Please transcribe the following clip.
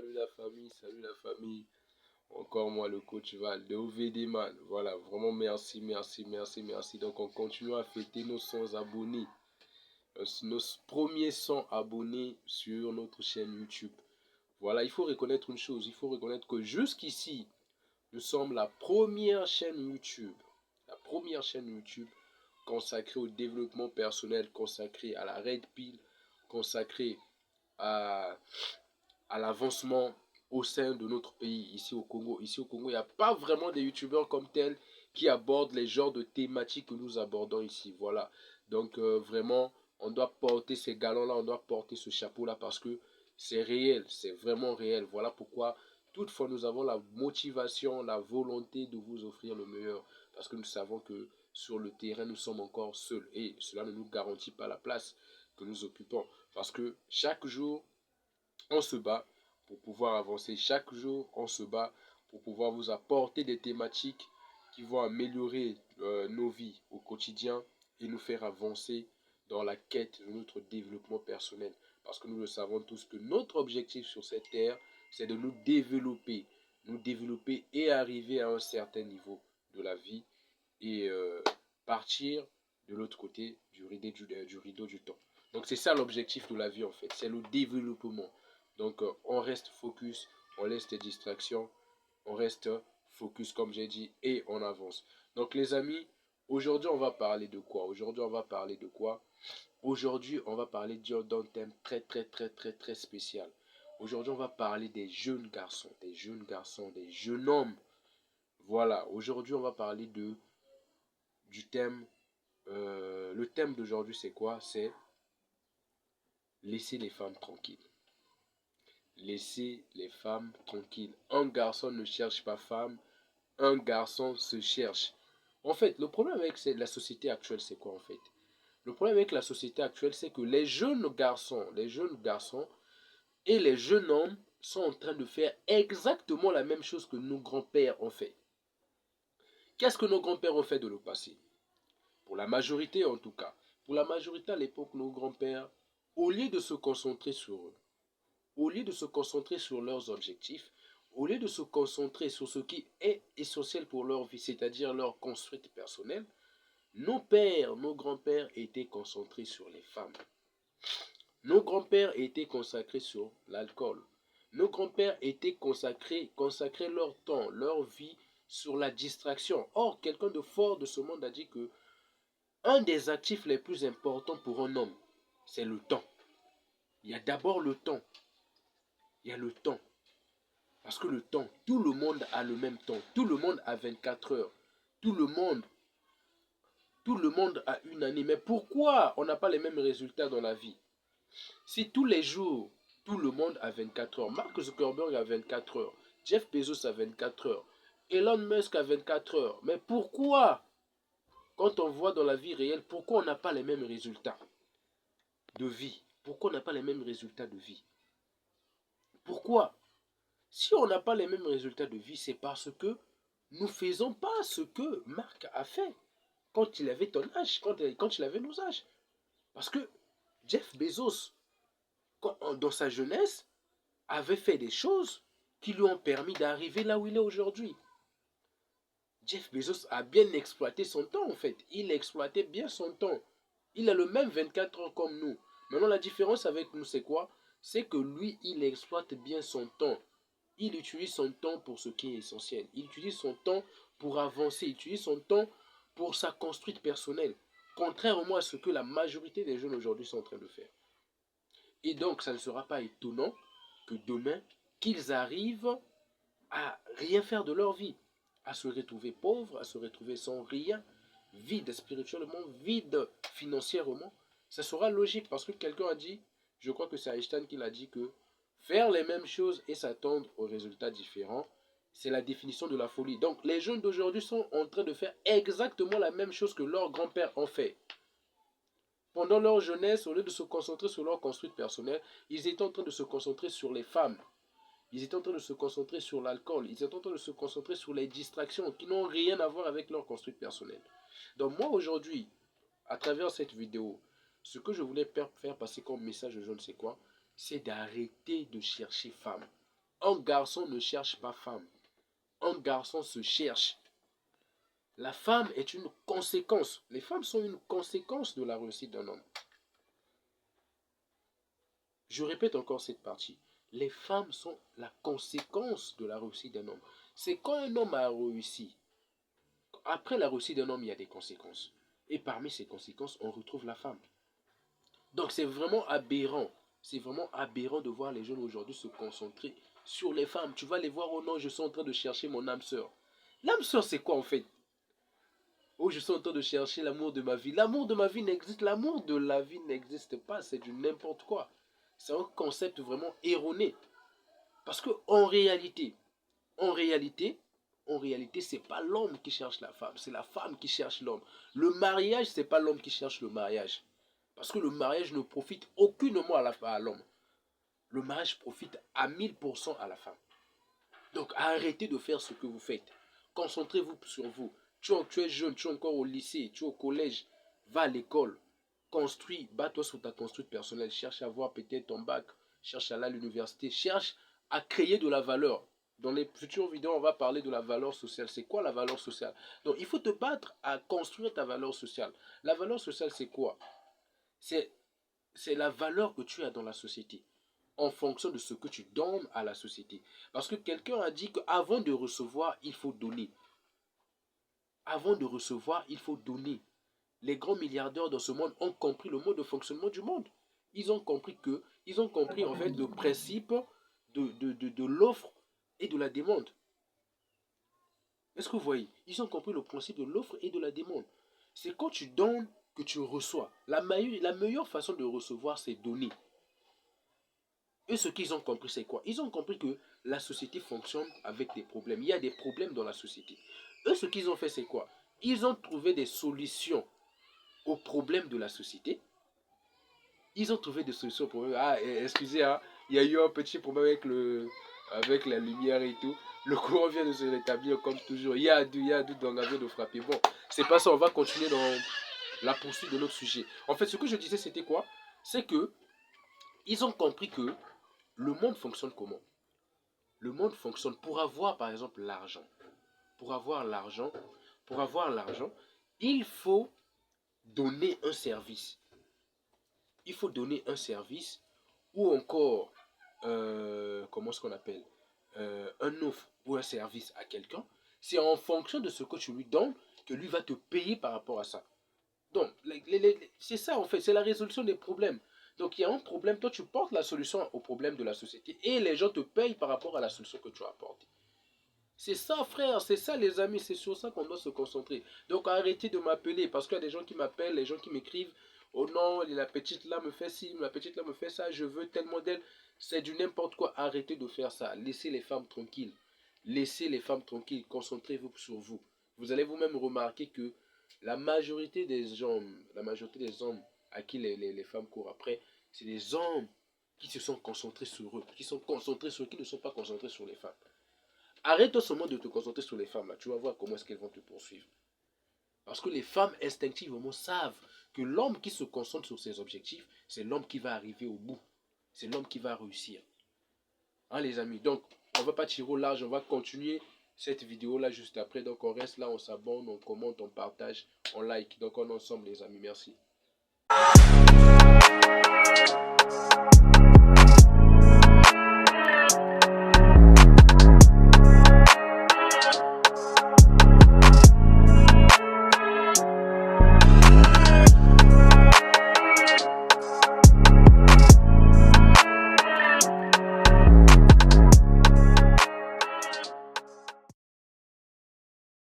salut la famille. Encore moi le coach Val de OVD Man. Voilà, vraiment merci. Donc on continue à fêter nos 100 abonnés. Nos premiers 100 abonnés sur notre chaîne YouTube. Voilà, il faut reconnaître une chose. Il faut reconnaître que jusqu'ici, nous sommes la première chaîne YouTube. La première chaîne YouTube consacrée au développement personnel, consacrée à la Red Pill, consacrée à l'avancement au sein de notre pays, ici au Congo. Ici au Congo, il n'y a pas vraiment des youtubeurs comme tels qui abordent les genres de thématiques que nous abordons ici. Voilà. Donc vraiment, on doit porter ces galons-là, on doit porter ce chapeau-là parce que c'est réel, c'est vraiment réel. Voilà pourquoi, toutefois, nous avons la motivation, la volonté de vous offrir le meilleur. Parce que nous savons que sur le terrain, nous sommes encore seuls. Et cela ne nous garantit pas la place que nous occupons. Parce que chaque jour, on se bat pour pouvoir avancer. Chaque jour, on se bat pour pouvoir vous apporter des thématiques qui vont améliorer nos vies au quotidien et nous faire avancer dans la quête de notre développement personnel. Parce que nous le savons tous que notre objectif sur cette terre, c'est de nous développer et arriver à un certain niveau de la vie et partir de l'autre côté du rideau du temps. Donc c'est ça l'objectif de la vie en fait, c'est le développement. Donc on reste focus, on laisse les distractions, on reste focus comme j'ai dit et on avance. Donc les amis, aujourd'hui on va parler de quoi? Aujourd'hui on va parler d'un thème très spécial. Aujourd'hui on va parler des jeunes garçons, des jeunes hommes. Voilà, aujourd'hui on va parler du thème. Le thème d'aujourd'hui c'est quoi? C'est laisser les femmes tranquilles. Laissez les femmes tranquilles. Un garçon ne cherche pas femme, un garçon se cherche. En fait, le problème avec la société actuelle, c'est quoi en fait? Le problème avec la société actuelle, c'est que les jeunes garçons et les jeunes hommes sont en train de faire exactement la même chose que nos grands-pères ont fait. Qu'est-ce que nos grands-pères ont fait de le passé? Pour la majorité en tout cas. Pour la majorité à l'époque, nos grands-pères, au lieu de se concentrer sur eux, au lieu de se concentrer sur leurs objectifs, au lieu de se concentrer sur ce qui est essentiel pour leur vie, c'est-à-dire leur construite personnelle, nos pères, nos grands-pères étaient concentrés sur les femmes. Nos grands-pères étaient consacrés sur l'alcool. Nos grands-pères étaient consacrés leur temps, leur vie sur la distraction. Or, quelqu'un de fort de ce monde a dit que un des actifs les plus importants pour un homme, c'est le temps. Il y a d'abord le temps. Il y a le temps. Parce que le temps, tout le monde a le même temps. Tout le monde a 24 heures. Tout le monde a une année. Mais pourquoi on n'a pas les mêmes résultats dans la vie? Si tous les jours, tout le monde a 24 heures. Mark Zuckerberg a 24 heures. Jeff Bezos a 24 heures. Elon Musk a 24 heures. Mais pourquoi, quand on voit dans la vie réelle, pourquoi on n'a pas les mêmes résultats de vie? Pourquoi on n'a pas les mêmes résultats de vie? Pourquoi? Si on n'a pas les mêmes résultats de vie, c'est parce que nous ne faisons pas ce que Marc a fait quand il avait ton âge, quand il avait nos âges. Parce que Jeff Bezos, dans sa jeunesse, avait fait des choses qui lui ont permis d'arriver là où il est aujourd'hui. Jeff Bezos a bien exploité son temps en fait. Il exploitait bien son temps. Il a le même 24 heures comme nous. Maintenant la différence avec nous c'est quoi? C'est que lui, il exploite bien son temps. Il utilise son temps pour ce qui est essentiel. Il utilise son temps pour avancer. Il utilise son temps pour sa construite personnelle. Contrairement à ce que la majorité des jeunes aujourd'hui sont en train de faire. Et donc, ça ne sera pas étonnant que demain, qu'ils arrivent à rien faire de leur vie. À se retrouver pauvres, à se retrouver sans rien, vide spirituellement, vide financièrement. Ça sera logique parce que quelqu'un a dit, je crois que c'est Einstein qui l'a dit, que faire les mêmes choses et s'attendre aux résultats différents, c'est la définition de la folie. Donc les jeunes d'aujourd'hui sont en train de faire exactement la même chose que leurs grands-pères ont fait. Pendant leur jeunesse, au lieu de se concentrer sur leur construite personnelle, ils étaient en train de se concentrer sur les femmes. Ils étaient en train de se concentrer sur l'alcool. Ils étaient en train de se concentrer sur les distractions qui n'ont rien à voir avec leur construite personnelle. Donc moi aujourd'hui, à travers cette vidéo, ce que je voulais faire passer comme message aux jeunes, c'est quoi? C'est d'arrêter de chercher femme. Un garçon ne cherche pas femme. Un garçon se cherche. La femme est une conséquence. Les femmes sont une conséquence de la réussite d'un homme. Je répète encore cette partie. Les femmes sont la conséquence de la réussite d'un homme. C'est quand un homme a réussi. Après la réussite d'un homme, il y a des conséquences. Et parmi ces conséquences, on retrouve la femme. Donc c'est vraiment aberrant. C'est vraiment aberrant de voir les jeunes aujourd'hui se concentrer sur les femmes. Tu vas les voir, oh non, je suis en train de chercher mon âme sœur. L'âme sœur, c'est quoi en fait? Oh, je suis en train de chercher l'amour de ma vie. L'amour de ma vie n'existe. L'amour de la vie n'existe pas. C'est du n'importe quoi. C'est un concept vraiment erroné. Parce que en réalité, en réalité, c'est pas l'homme qui cherche la femme, c'est la femme qui cherche l'homme. Le mariage, c'est pas l'homme qui cherche le mariage. Parce que le mariage ne profite aucunement à l'homme. Le mariage profite à 1000% à la femme. Donc arrêtez de faire ce que vous faites. Concentrez-vous sur vous. Tu es jeune, tu es encore au lycée, tu es au collège, va à l'école. Construis, bats-toi sur ta construite personnelle. Cherche à avoir peut-être ton bac, cherche à aller à l'université, cherche à créer de la valeur. Dans les futures vidéos, on va parler de la valeur sociale. C'est quoi la valeur sociale? Donc il faut te battre à construire ta valeur sociale. La valeur sociale, c'est quoi? C'est la valeur que tu as dans la société en fonction de ce que tu donnes à la société. Parce que quelqu'un a dit qu'avant de recevoir, il faut donner. Avant de recevoir, il faut donner. Les grands milliardaires dans ce monde ont compris le mode de fonctionnement du monde. Ils ont compris en fait le principe de l'offre et de la demande. Est-ce que vous voyez? Ils ont compris le principe de l'offre et de la demande. C'est quand tu donnes que tu reçois. La meilleure façon de recevoir, c'est donner. Et ce qu'ils ont compris, c'est quoi? Ils ont compris que la société fonctionne avec des problèmes. Il y a des problèmes dans la société. Eux, ce qu'ils ont fait, c'est quoi? Ils ont trouvé des solutions aux problèmes de la société. Ils ont trouvé des solutions pour eux. Ah, excusez, hein, il y a eu un petit problème avec la lumière et tout. Le courant vient de se rétablir comme toujours. Il y a deux dans l'avion de frapper. Bon, c'est pas ça, on va continuer dans la poursuite de notre sujet. En fait, ce que je disais, c'était quoi? C'est que ils ont compris que le monde fonctionne comment? Le monde fonctionne pour avoir, par exemple, l'argent. Pour avoir l'argent, il faut donner un service. Il faut donner un service ou encore, comment est-ce qu'on appelle, un offre ou un service à quelqu'un. C'est en fonction de ce que tu lui donnes que lui va te payer par rapport à ça. Donc, c'est ça en fait, c'est la résolution des problèmes. Donc, il y a un problème, toi tu portes la solution au problème de la société et les gens te payent par rapport à la solution que tu as apportée. C'est ça, frère, c'est ça, les amis, c'est sur ça qu'on doit se concentrer. Donc, arrêtez de m'appeler parce qu'il y a des gens qui m'appellent, les gens qui m'écrivent. Oh non, la petite là me fait ci, la petite là me fait ça, je veux tel modèle. C'est du n'importe quoi. Arrêtez de faire ça. Laissez les femmes tranquilles. Laissez les femmes tranquilles. Concentrez-vous sur vous. Vous allez vous-même remarquer que la majorité des hommes à qui les femmes courent après, c'est des hommes qui se sont concentrés sur eux, qui ne sont pas concentrés sur les femmes. Arrête seulement de te concentrer sur les femmes là. Tu vas voir comment est-ce qu'elles vont te poursuivre. Parce que les femmes instinctivement savent que l'homme qui se concentre sur ses objectifs, c'est l'homme qui va arriver au bout. C'est l'homme qui va réussir. Hein les amis, donc on ne va pas tirer au large, on va continuer cette vidéo là juste après. Donc on reste là, on s'abonne, on commente, on partage, on like. Donc on est ensemble les amis, merci.